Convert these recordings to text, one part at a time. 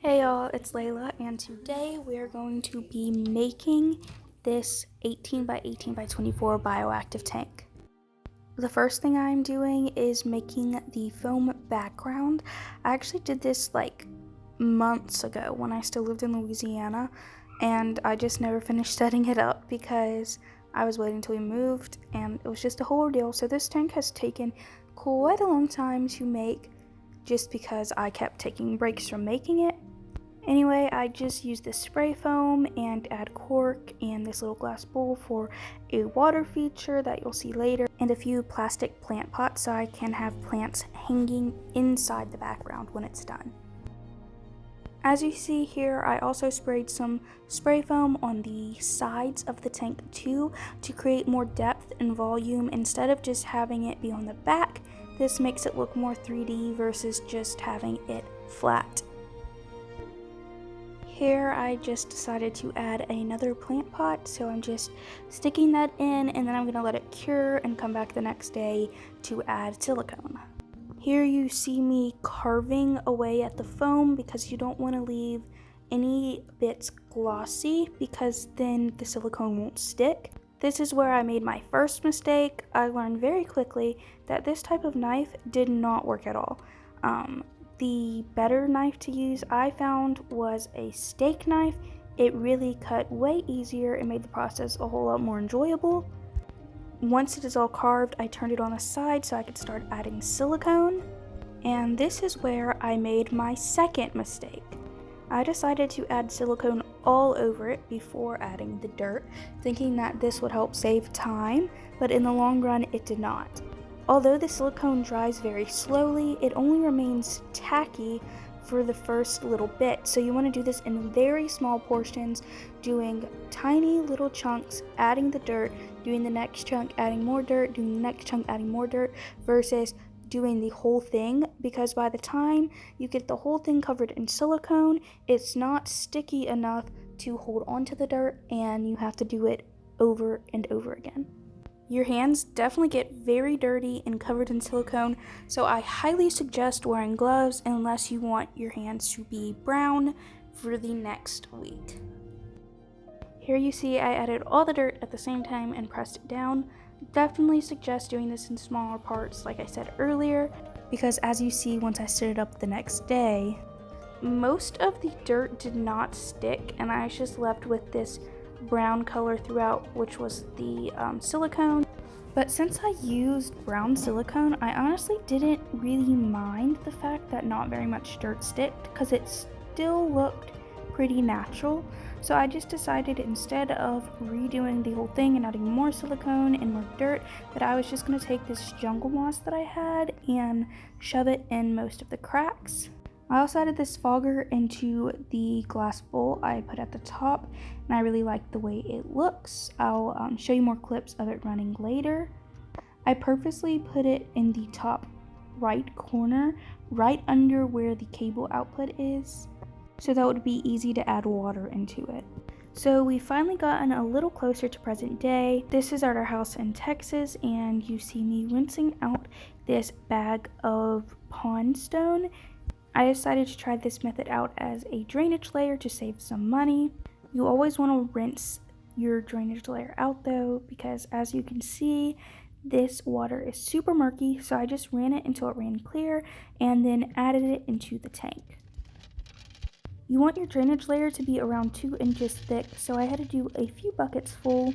Hey y'all, it's Layla, and today we're going to be making this 18 by 18 by 24 bioactive tank. The first thing I'm doing is making the foam background. I actually did this like months ago when I still lived in Louisiana, and I just never finished setting it up because I was waiting until we moved, and it was just a whole ordeal. So this tank has taken quite a long time to make just because I kept taking breaks from making it. Anyway, I just used this spray foam and add cork and this little glass bowl for a water feature that you'll see later, and a few plastic plant pots so I can have plants hanging inside the background when it's done. As you see here, I also sprayed some spray foam on the sides of the tank too to create more depth and volume. Instead of just having it be on the back, this makes it look more 3D versus just having it flat. Here I just decided to add another plant pot, so I'm just sticking that in, and then I'm going to let it cure and come back the next day to add silicone. Here you see me carving away at the foam because you don't want to leave any bits glossy because then the silicone won't stick. This is where I made my first mistake. I learned very quickly that this type of knife did not work at all. The better knife to use I found was a steak knife. It really cut way easier and made the process a whole lot more enjoyable. Once it is all carved, I turned it on the side so I could start adding silicone. And this is where I made my second mistake. I decided to add silicone all over it before adding the dirt, thinking that this would help save time, but in the long run it did not. Although the silicone dries very slowly, it only remains tacky for the first little bit. So you want to do this in very small portions, doing tiny little chunks, adding the dirt, doing the next chunk, adding more dirt, doing the next chunk, adding more dirt, versus doing the whole thing, because by the time you get the whole thing covered in silicone, it's not sticky enough to hold onto the dirt, and you have to do it over and over again. Your hands definitely get very dirty and covered in silicone, so I highly suggest wearing gloves unless you want your hands to be brown for the next week. Here you see I added all the dirt at the same time and pressed it down. Definitely suggest doing this in smaller parts like I said earlier, because as you see once I stood it up the next day, most of the dirt did not stick and I was just left with this brown color throughout, which was the silicone. But since I used brown silicone, I honestly didn't really mind the fact that not very much dirt sticked because it still looked pretty natural. So I just decided instead of redoing the whole thing and adding more silicone and more dirt, that I was just going to take this jungle moss that I had and shove it in most of the cracks. I also added this fogger into the glass bowl I put at the top, and I really like the way it looks. I'll show you more clips of it running later. I purposely put it in the top right corner, right under where the cable output is, so that would be easy to add water into it. So we finally gotten a little closer to present day. This is at our house in Texas, and you see me rinsing out this bag of pond stone. I decided to try this method out as a drainage layer to save some money. You always want to rinse your drainage layer out though, because as you can see, this water is super murky, so I just ran it until it ran clear and then added it into the tank. You want your drainage layer to be around 2 inches thick, so I had to do a few buckets full.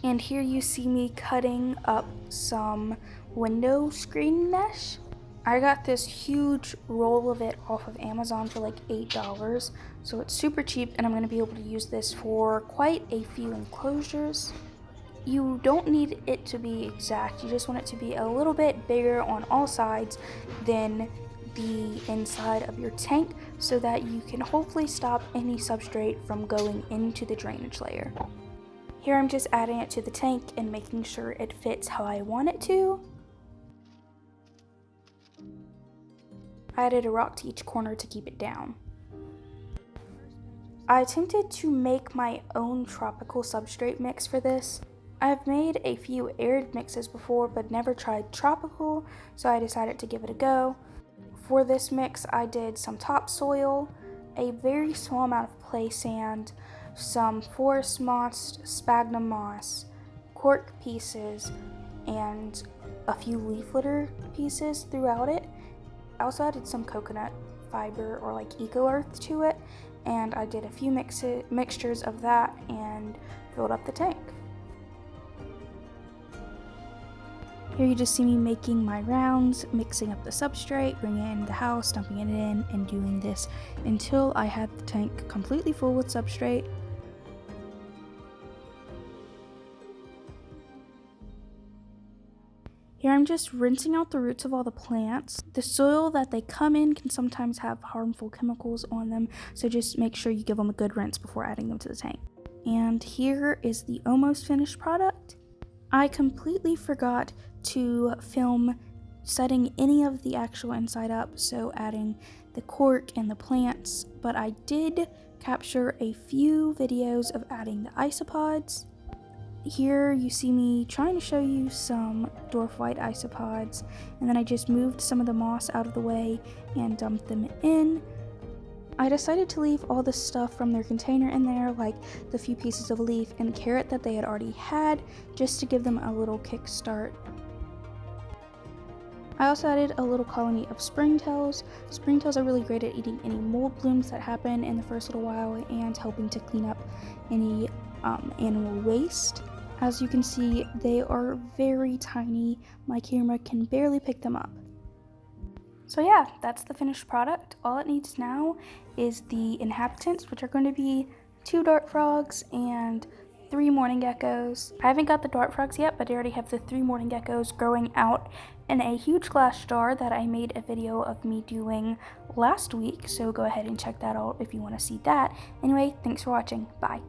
And here you see me cutting up some window screen mesh. I got this huge roll of it off of Amazon for like $8, so it's super cheap, and I'm going to be able to use this for quite a few enclosures. You don't need it to be exact, you just want it to be a little bit bigger on all sides than the inside of your tank so that you can hopefully stop any substrate from going into the drainage layer. Here I'm just adding it to the tank and making sure it fits how I want it to. I added a rock to each corner to keep it down. I attempted to make my own tropical substrate mix for this. I've made a few arid mixes before but never tried tropical, so I decided to give it a go. For this mix I did some topsoil, a very small amount of clay sand, some forest moss, sphagnum moss, cork pieces, and a few leaf litter pieces throughout it. I also added some coconut fiber or like eco earth to it, and I did a few mixtures of that and filled up the tank. Here you just see me making my rounds, mixing up the substrate, bringing it into the house, dumping it in, and doing this until I had the tank completely full with substrate. Here I'm just rinsing out the roots of all the plants. The soil that they come in can sometimes have harmful chemicals on them, so just make sure you give them a good rinse before adding them to the tank. And here is the almost finished product. I completely forgot to film setting any of the actual inside up, so adding the cork and the plants, but I did capture a few videos of adding the isopods. Here you see me trying to show you some dwarf white isopods, and then I just moved some of the moss out of the way and dumped them in. I decided to leave all the stuff from their container in there, like the few pieces of leaf and carrot that they had already had, just to give them a little kickstart. I also added a little colony of springtails. Springtails are really great at eating any mold blooms that happen in the first little while and helping to clean up any animal waste. As you can see, they are very tiny. My camera can barely pick them up. So yeah, that's the finished product. All it needs now is the inhabitants, which are going to be 2 dart frogs and 3 mourning geckos. I haven't got the dart frogs yet, but I already have the 3 mourning geckos growing out in a huge glass jar that I made a video of me doing last week, so go ahead and check that out if you want to see that. Anyway, thanks for watching. Bye.